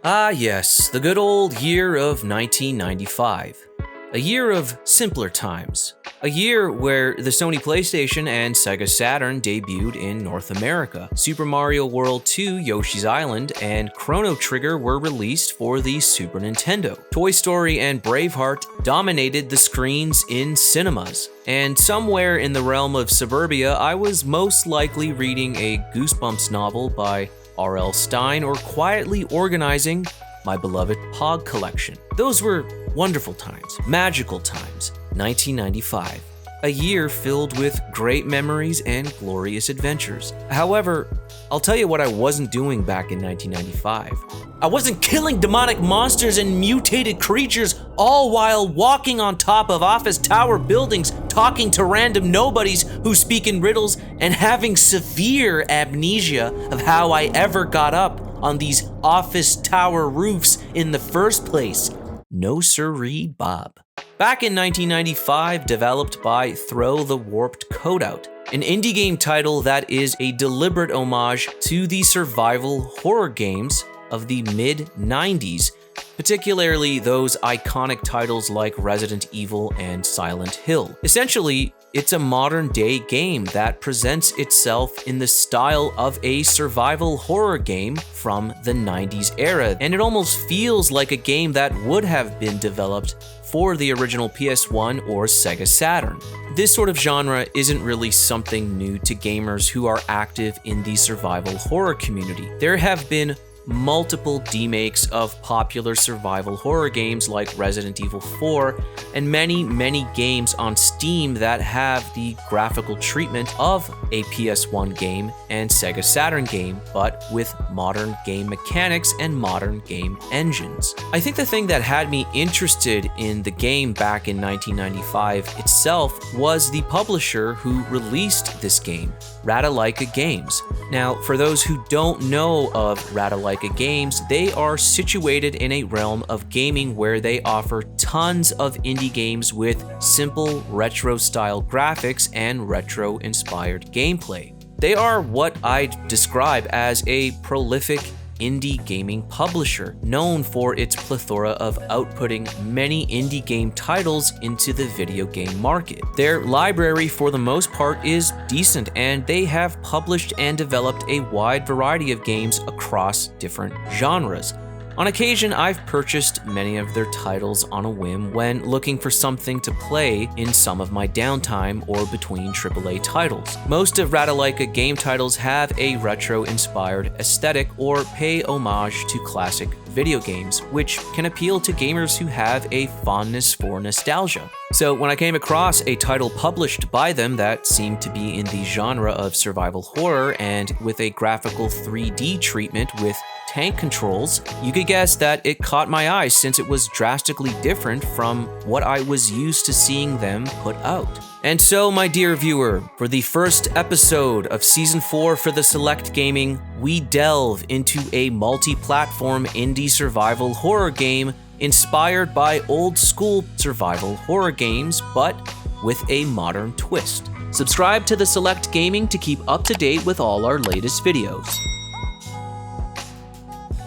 Ah yes, the good old year of 1995. A year of simpler times. A year where the Sony PlayStation and Sega Saturn debuted in North America. Super Mario World 2, Yoshi's Island, and Chrono Trigger were released for the Super Nintendo. Toy Story and Braveheart dominated the screens in cinemas. And somewhere in the realm of suburbia, I was most likely reading a Goosebumps novel by R.L. Stine or quietly organizing my beloved Pog collection. Those were wonderful times, magical times. 1995. A year filled with great memories and glorious adventures. However, I'll tell you what I wasn't doing back in 1995. I wasn't killing demonic monsters and mutated creatures, all while walking on top of office tower buildings, talking to random nobodies who speak in riddles, and having severe amnesia of how I ever got up on these office tower roofs in the first place. No sirree, Bob. Back in 1995, developed by Throw the Warped Codeout, an indie game title that is a deliberate homage to the survival horror games of the mid-90s, particularly those iconic titles like Resident Evil and Silent Hill. Essentially, it's a modern-day game that presents itself in the style of a survival horror game from the 90s era, and it almost feels like a game that would have been developed for the original PS1 or Sega Saturn. This sort of genre isn't really something new to gamers who are active in the survival horror community. There have been multiple demakes of popular survival horror games like Resident Evil 4 and many games on Steam that have the graphical treatment of a PS1 game and Sega Saturn game, but with modern game mechanics and modern game engines. I think the thing that had me interested in the game back in 1995 itself was the publisher who released this game, ratalaikagames. Now, for those who don't know of ratalaikagames, they are situated in a realm of gaming where they offer tons of indie games with simple retro-style graphics and retro-inspired gameplay. They are what I'd describe as a prolific indie gaming publisher, known for its plethora of outputting many indie game titles into the video game market. Their library, for the most part, is decent, and they have published and developed a wide variety of games across different genres. On occasion, I've purchased many of their titles on a whim when looking for something to play in some of my downtime or between AAA titles. Most of Ratalaika titles have a retro-inspired aesthetic or pay homage to classic video games, which can appeal to gamers who have a fondness for nostalgia. So when I came across a title published by them that seemed to be in the genre of survival horror and with a graphical 3D treatment with tank controls, you could guess that it caught my eye since it was drastically different from what I was used to seeing them put out. And so, my dear viewer, for the first episode of Season 4 for the Select Gaming, we delve into a multi-platform indie survival horror game inspired by old-school survival horror games, but with a modern twist. Subscribe to the Select Gaming to keep up to date with all our latest videos.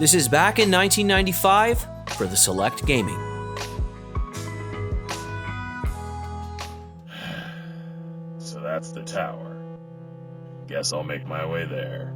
This is back in 1995 for the Select Gaming. So that's the tower. Guess I'll make my way there.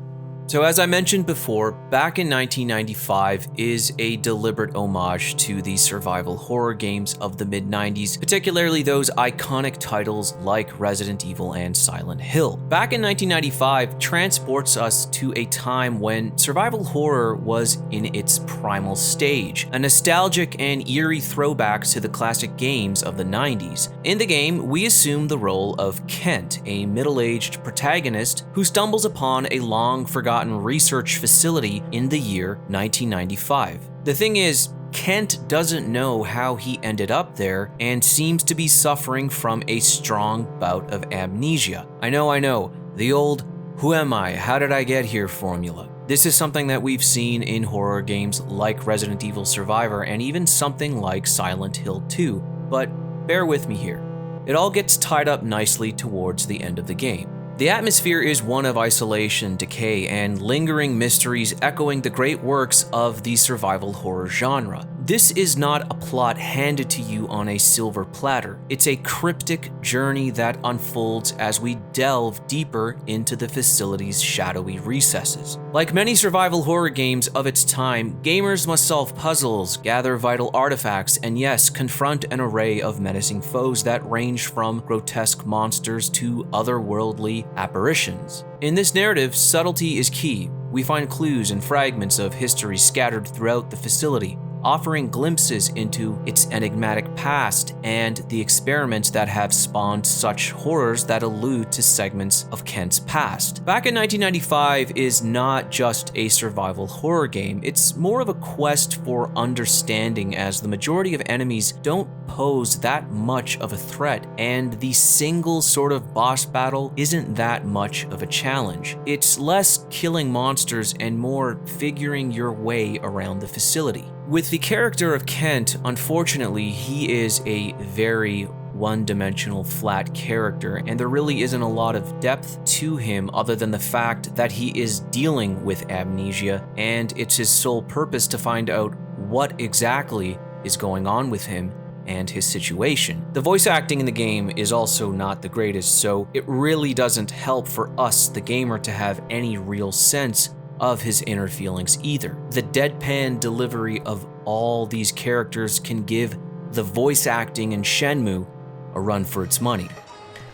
So as I mentioned before, back in 1995 is a deliberate homage to the survival horror games of the mid-90s, particularly those iconic titles like Resident Evil and Silent Hill. Back in 1995 transports us to a time when survival horror was in its primal stage, a nostalgic and eerie throwback to the classic games of the 90s. In the game, we assume the role of Kent, a middle-aged protagonist who stumbles upon a long-forgotten research facility in the year 1995. The thing is, Kent doesn't know how he ended up there and seems to be suffering from a strong bout of amnesia. I know, the old "who am I, how did I get here" formula. This is something that we've seen in horror games like Resident Evil Survivor and even something like Silent Hill 2, but bear with me here. It all gets tied up nicely towards the end of the game. The atmosphere is one of isolation, decay, and lingering mysteries echoing the great works of the survival horror genre. This is not a plot handed to you on a silver platter. It's a cryptic journey that unfolds as we delve deeper into the facility's shadowy recesses. Like many survival horror games of its time, gamers must solve puzzles, gather vital artifacts, and yes, confront an array of menacing foes that range from grotesque monsters to otherworldly apparitions. In this narrative, subtlety is key. We find clues and fragments of history scattered throughout the facility, offering glimpses into its enigmatic past and the experiments that have spawned such horrors that allude to segments of Kent's past. Back in 1995 is not just a survival horror game, it's more of a quest for understanding, as the majority of enemies don't pose that much of a threat, and the single sort of boss battle isn't that much of a challenge. It's less killing monsters and more figuring your way around the facility. With the character of Kent, unfortunately, he is a very one-dimensional flat character, and there really isn't a lot of depth to him other than the fact that he is dealing with amnesia, and it's his sole purpose to find out what exactly is going on with him and his situation. The voice acting in the game is also not the greatest, so it really doesn't help for us, the gamer, to have any real sense of his inner feelings either. The deadpan delivery of all these characters can give the voice acting in Shenmue a run for its money.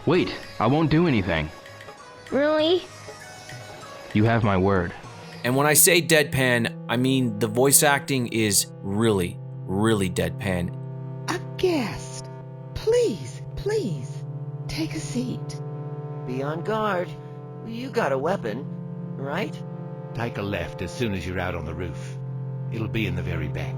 Wait, I won't do anything. Really? You have my word. And when I say deadpan, I mean the voice acting is really, really deadpan. A guest. Please, take a seat. Be on guard. You got a weapon, right? Take a left as soon as you're out on the roof. It'll be in the very back.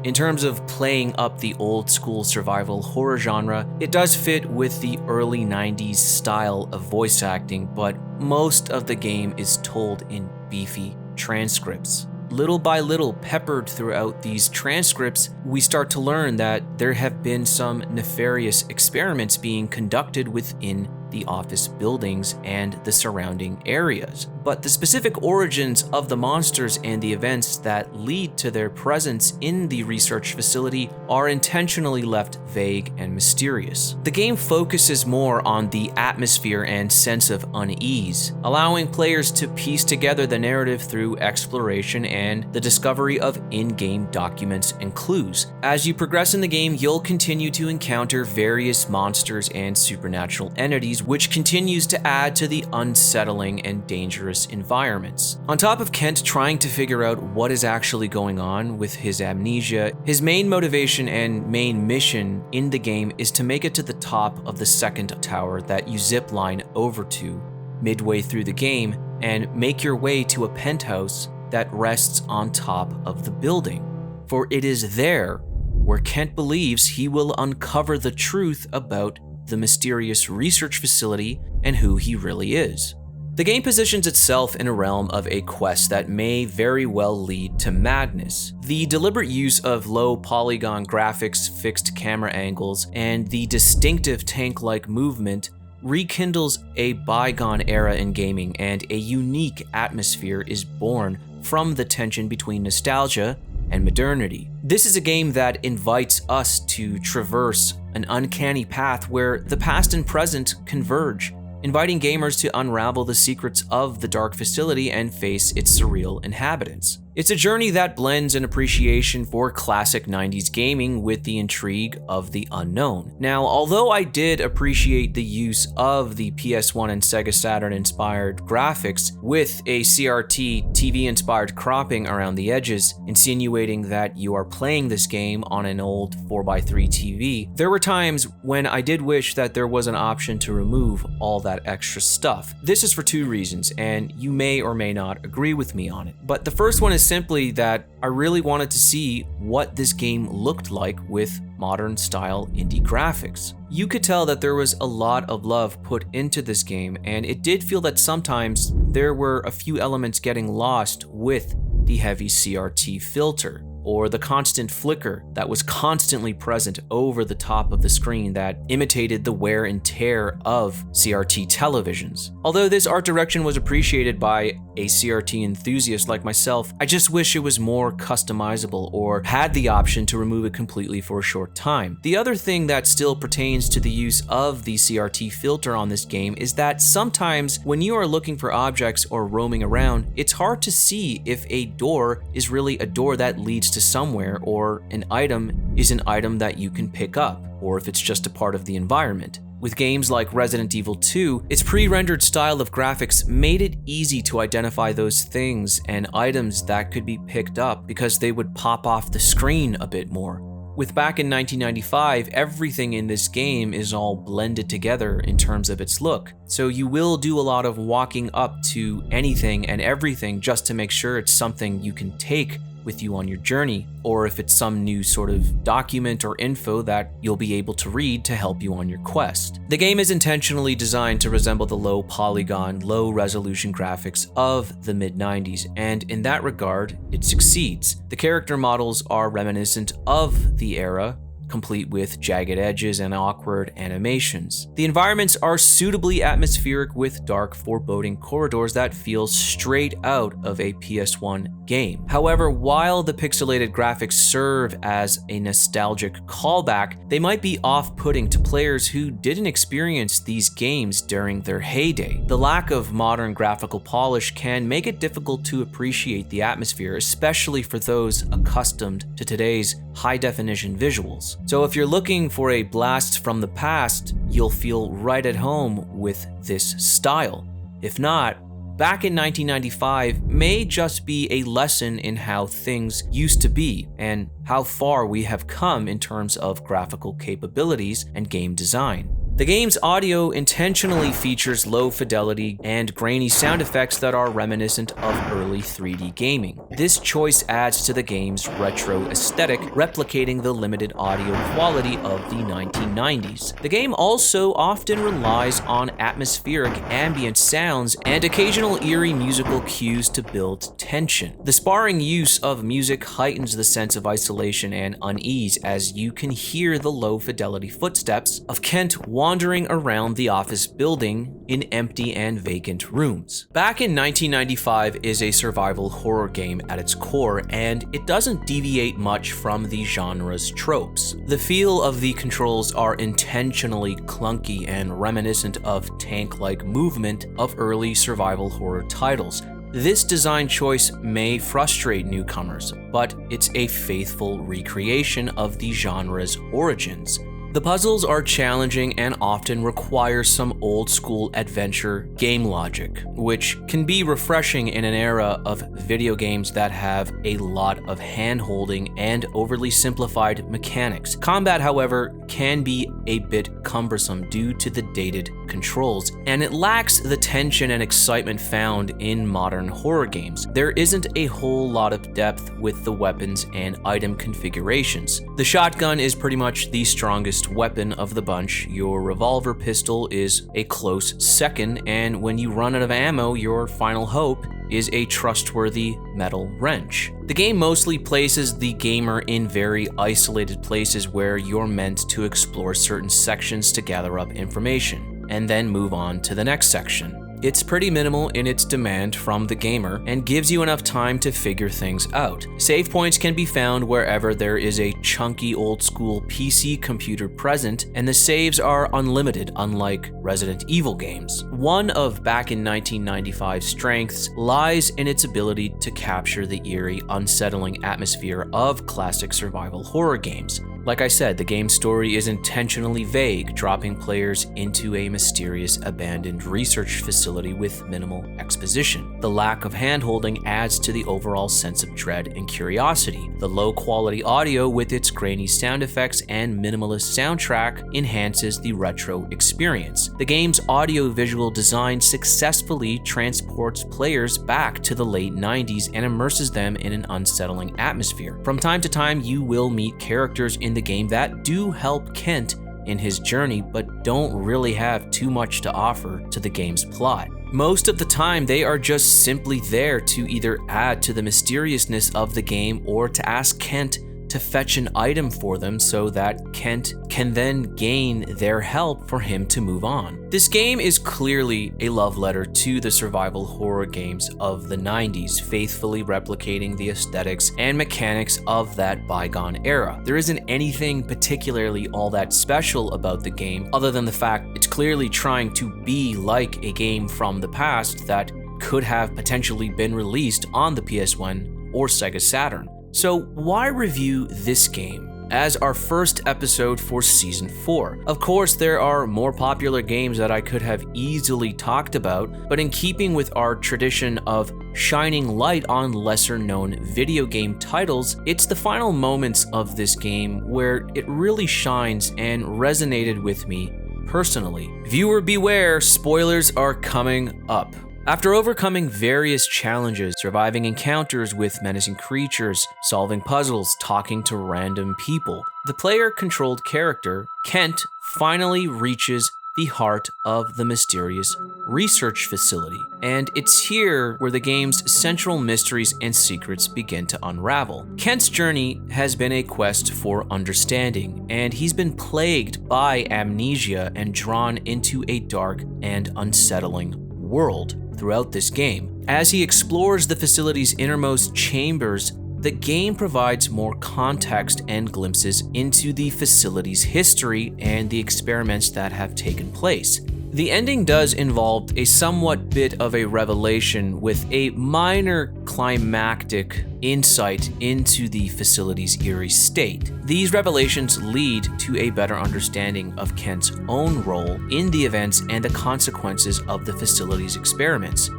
In terms of playing up the old school survival horror genre, it does fit with the early 90s style of voice acting, but most of the game is told in beefy transcripts. Little by little, peppered throughout these transcripts, we start to learn that there have been some nefarious experiments being conducted within the office buildings and the surrounding areas. But the specific origins of the monsters and the events that lead to their presence in the research facility are intentionally left vague and mysterious. The game focuses more on the atmosphere and sense of unease, allowing players to piece together the narrative through exploration and the discovery of in-game documents and clues. As you progress in the game, you'll continue to encounter various monsters and supernatural entities, which continues to add to the unsettling and dangerous environments. On top of Kent trying to figure out what is actually going on with his amnesia, his main motivation and main mission in the game is to make it to the top of the second tower that you zip line over to midway through the game and make your way to a penthouse that rests on top of the building. For it is there where Kent believes he will uncover the truth about the mysterious research facility and who he really is. The game positions itself in a realm of a quest that may very well lead to madness. The deliberate use of low polygon graphics, fixed camera angles, and the distinctive tank-like movement rekindles a bygone era in gaming, and a unique atmosphere is born from the tension between nostalgia and modernity. This is a game that invites us to traverse an uncanny path where the past and present converge, inviting gamers to unravel the secrets of the dark facility and face its surreal inhabitants. It's a journey that blends an appreciation for classic 90s gaming with the intrigue of the unknown. Now, although I did appreciate the use of the PS1 and Sega Saturn inspired graphics with a CRT TV inspired cropping around the edges, insinuating that you are playing this game on an old 4x3 TV, there were times when I did wish that there was an option to remove all that extra stuff. This is for two reasons, and you may or may not agree with me on it. But the first one is simply that I really wanted to see what this game looked like with modern style indie graphics. You could tell that there was a lot of love put into this game, and it did feel that sometimes there were a few elements getting lost with the heavy CRT filter, or the constant flicker that was constantly present over the top of the screen that imitated the wear and tear of CRT televisions. Although this art direction was appreciated by a CRT enthusiast like myself, I just wish it was more customizable or had the option to remove it completely for a short time. The other thing that still pertains to the use of the CRT filter on this game is that sometimes when you are looking for objects or roaming around, it's hard to see if a door is really a door that leads to somewhere, or an item is an item that you can pick up, or if it's just a part of the environment. With games like Resident Evil 2, its pre-rendered style of graphics made it easy to identify those things and items that could be picked up because they would pop off the screen a bit more. With back in 1995, everything in this game is all blended together in terms of its look. So you will do a lot of walking up to anything and everything just to make sure it's something you can take with you on your journey, or if it's some new sort of document or info that you'll be able to read to help you on your quest. The game is intentionally designed to resemble the low polygon, low resolution graphics of the mid-90s, and in that regard, it succeeds. The character models are reminiscent of the era, complete with jagged edges and awkward animations. The environments are suitably atmospheric with dark, foreboding corridors that feel straight out of a PS1 game. However, while the pixelated graphics serve as a nostalgic callback, they might be off-putting to players who didn't experience these games during their heyday. The lack of modern graphical polish can make it difficult to appreciate the atmosphere, especially for those accustomed to today's high-definition visuals. So if you're looking for a blast from the past, you'll feel right at home with this style. If not, back in 1995 may just be a lesson in how things used to be and how far we have come in terms of graphical capabilities and game design. The game's audio intentionally features low fidelity and grainy sound effects that are reminiscent of early 3D gaming. This choice adds to the game's retro aesthetic, replicating the limited audio quality of the 1990s. The game also often relies on atmospheric ambient sounds and occasional eerie musical cues to build tension. The sparring use of music heightens the sense of isolation and unease as you can hear the low fidelity footsteps of Kent wandering around the office building in empty and vacant rooms. Back in 1995 is a survival horror game at its core, and it doesn't deviate much from the genre's tropes. The feel of the controls are intentionally clunky and reminiscent of tank-like movement of early survival horror titles. This design choice may frustrate newcomers, but it's a faithful recreation of the genre's origins. The puzzles are challenging and often require some old-school adventure game logic, which can be refreshing in an era of video games that have a lot of hand-holding and overly simplified mechanics. Combat, however, can be a bit cumbersome due to the dated controls, and it lacks the tension and excitement found in modern horror games. There isn't a whole lot of depth with the weapons and item configurations. The shotgun is pretty much the strongest weapon of the bunch. Your revolver pistol is a close second, and when you run out of ammo, your final hope is a trustworthy metal wrench. The game mostly places the gamer in very isolated places where you're meant to explore certain sections to gather up information, and then move on to the next section. It's pretty minimal in its demand from the gamer and gives you enough time to figure things out. Save points can be found wherever there is a chunky old-school PC computer present, and the saves are unlimited, unlike Resident Evil games. One of back in 1995's strengths lies in its ability to capture the eerie, unsettling atmosphere of classic survival horror games. Like I said, the game's story is intentionally vague, dropping players into a mysterious abandoned research facility with minimal exposition. The lack of handholding adds to the overall sense of dread and curiosity. The low-quality audio with its grainy sound effects and minimalist soundtrack enhances the retro experience. The game's audio-visual design successfully transports players back to the late 90s and immerses them in an unsettling atmosphere. From time to time, you will meet characters in the game that do help Kent in his journey, but don't really have too much to offer to the game's plot. Most of the time, they are just simply there to either add to the mysteriousness of the game or to ask Kent to fetch an item for them so that Kent can then gain their help for him to move on. This game is clearly a love letter to the survival horror games of the 90s, faithfully replicating the aesthetics and mechanics of that bygone era. There isn't anything particularly all that special about the game, other than the fact it's clearly trying to be like a game from the past that could have potentially been released on the PS1 or Sega Saturn. So why review this game as our first episode for Season 4? Of course, there are more popular games that I could have easily talked about, but in keeping with our tradition of shining light on lesser-known video game titles, it's the final moments of this game where it really shines and resonated with me personally. Viewer beware, spoilers are coming up. After overcoming various challenges, surviving encounters with menacing creatures, solving puzzles, talking to random people, the player-controlled character, Kent, finally reaches the heart of the mysterious research facility. And it's here where the game's central mysteries and secrets begin to unravel. Kent's journey has been a quest for understanding, and he's been plagued by amnesia and drawn into a dark and unsettling world throughout this game. As he explores the facility's innermost chambers, the game provides more context and glimpses into the facility's history and the experiments that have taken place. The ending does involve a somewhat bit of a revelation with a minor climactic insight into the facility's eerie state. These revelations lead to a better understanding of Kent's own role in the events and the consequences of the facility's experiments.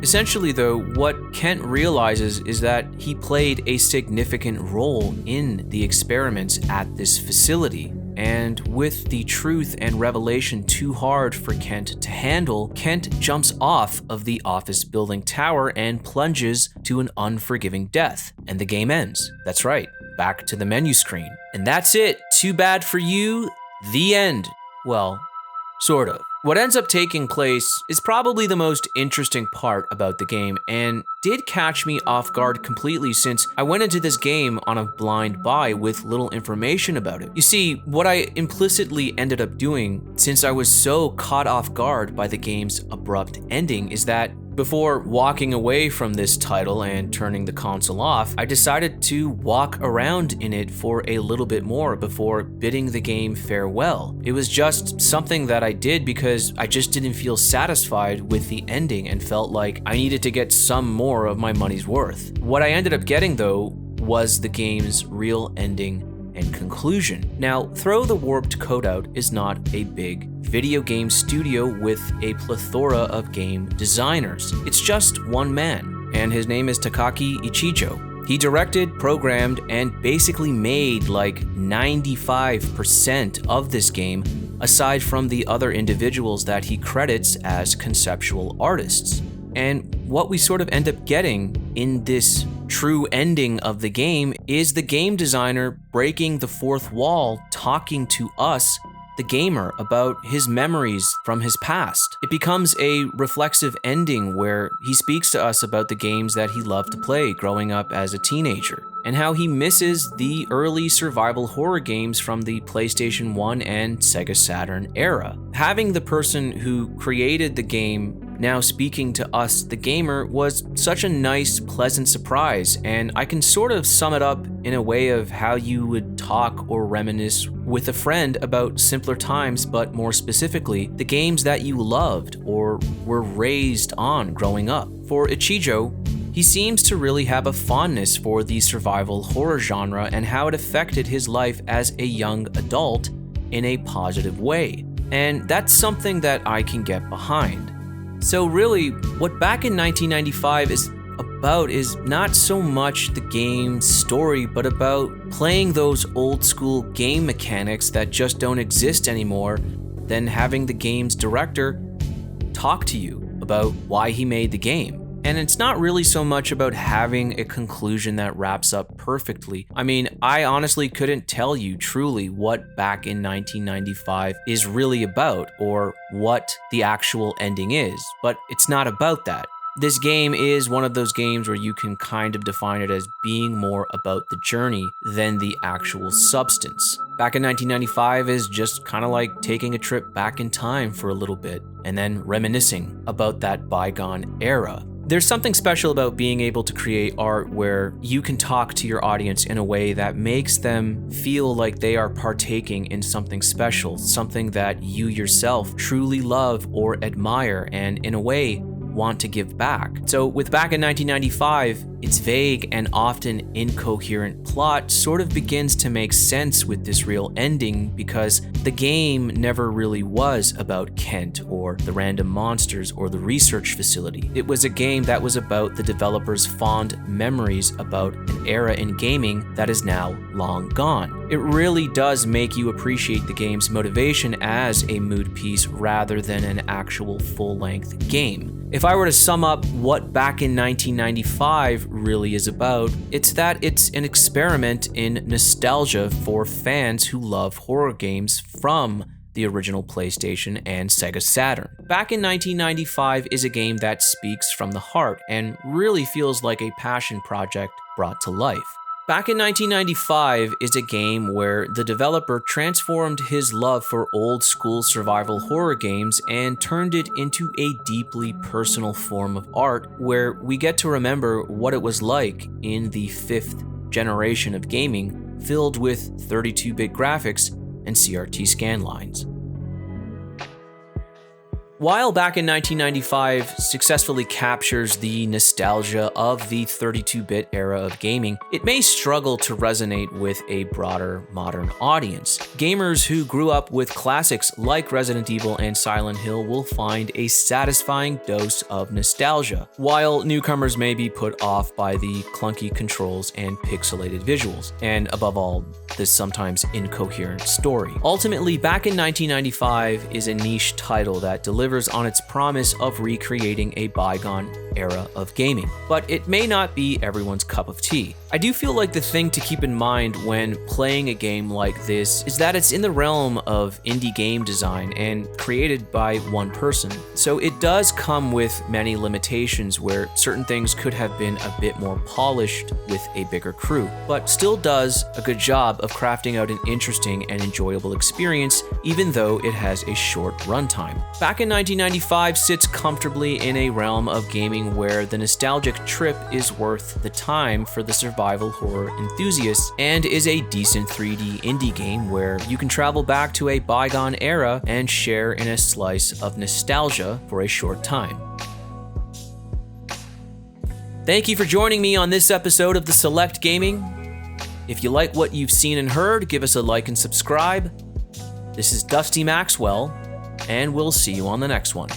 Essentially, though, what Kent realizes is that he played a significant role in the experiments at this facility. And with the truth and revelation too hard for Kent to handle, Kent jumps off of the office building tower and plunges to an unforgiving death. And the game ends. That's right, back to the menu screen. And that's it. Too bad for you. The end. Well, sort of. What ends up taking place is probably the most interesting part about the game and did catch me off guard completely since I went into this game on a blind buy with little information about it. You see, what I implicitly ended up doing since I was so caught off guard by the game's abrupt ending is that before walking away from this title and turning the console off, I decided to walk around in it for a little bit more before bidding the game farewell. It was just something that I did because I just didn't feel satisfied with the ending and felt like I needed to get some more of my money's worth. What I ended up getting, though, was the game's real ending and conclusion. Now, Throw the Warped Code Out is not a big video game studio with a plethora of game designers. It's just one man, and his name is Takaaki Ichijo. He directed, programmed, and basically made like 95% of this game, aside from the other individuals that he credits as conceptual artists. And what we sort of end up getting in this true ending of the game is the game designer breaking the fourth wall, talking to us, the gamer, about his memories from his past. It becomes a reflexive ending where he speaks to us about the games that he loved to play growing up as a teenager, and how he misses the early survival horror games from the PlayStation 1 and Sega Saturn era. Having the person who created the game now speaking to us, the gamer, was such a nice, pleasant surprise, and I can sort of sum it up in a way of how you would talk or reminisce with a friend about simpler times, but more specifically, the games that you loved or were raised on growing up. For Ichijo, he seems to really have a fondness for the survival horror genre and how it affected his life as a young adult in a positive way. And that's something that I can get behind. So really, what Back in 1995 is about is not so much the game's story, but about playing those old school game mechanics that just don't exist anymore, then having the game's director talk to you about why he made the game. and it's not really so much about having a conclusion that wraps up perfectly. I mean, I honestly couldn't tell you truly what Back in 1995 is really about, or what the actual ending is, but it's not about that. This game is one of those games where you can kind of define it as being more about the journey than the actual substance. Back in 1995 is just kind of like taking a trip back in time for a little bit and then reminiscing about that bygone era. There's something special about being able to create art where you can talk to your audience in a way that makes them feel like they are partaking in something special, something that you yourself truly love or admire, and in a way, want to give back. So with Back in 1995, its vague and often incoherent plot sort of begins to make sense with this real ending, because the game never really was about Kent or the random monsters or the research facility. It was a game that was about the developers' fond memories about an era in gaming that is now long gone. It really does make you appreciate the game's motivation as a mood piece rather than an actual full-length game. If I were to sum up what Back in 1995 really is about, it's that it's an experiment in nostalgia for fans who love horror games from the original PlayStation and Sega Saturn. Back in 1995 is a game that speaks from the heart and really feels like a passion project brought to life. Back in 1995 is a game where the developer transformed his love for old school survival horror games and turned it into a deeply personal form of art where we get to remember what it was like in the fifth generation of gaming, filled with 32-bit graphics and CRT scanlines. While Back in 1995 successfully captures the nostalgia of the 32-bit era of gaming, it may struggle to resonate with a broader modern audience. Gamers who grew up with classics like Resident Evil and Silent Hill will find a satisfying dose of nostalgia, while newcomers may be put off by the clunky controls and pixelated visuals, and above all, this sometimes incoherent story. Ultimately, Back in 1995 is a niche title that delivers on its promise of recreating a bygone era of gaming, but it may not be everyone's cup of tea. I do feel like the thing to keep in mind when playing a game like this is that it's in the realm of indie game design and created by one person, so it does come with many limitations where certain things could have been a bit more polished with a bigger crew, but still does a good job of crafting out an interesting and enjoyable experience, even though it has a short runtime. Back in 1995 sits comfortably in a realm of gaming where the nostalgic trip is worth the time for the survival horror enthusiasts, and is a decent 3D indie game where you can travel back to a bygone era and share in a slice of nostalgia for a short time. Thank you for joining me on this episode of The Select Gaming. If you like what you've seen and heard, give us a like and subscribe. This is Dusty Maxwell, and we'll see you on the next one.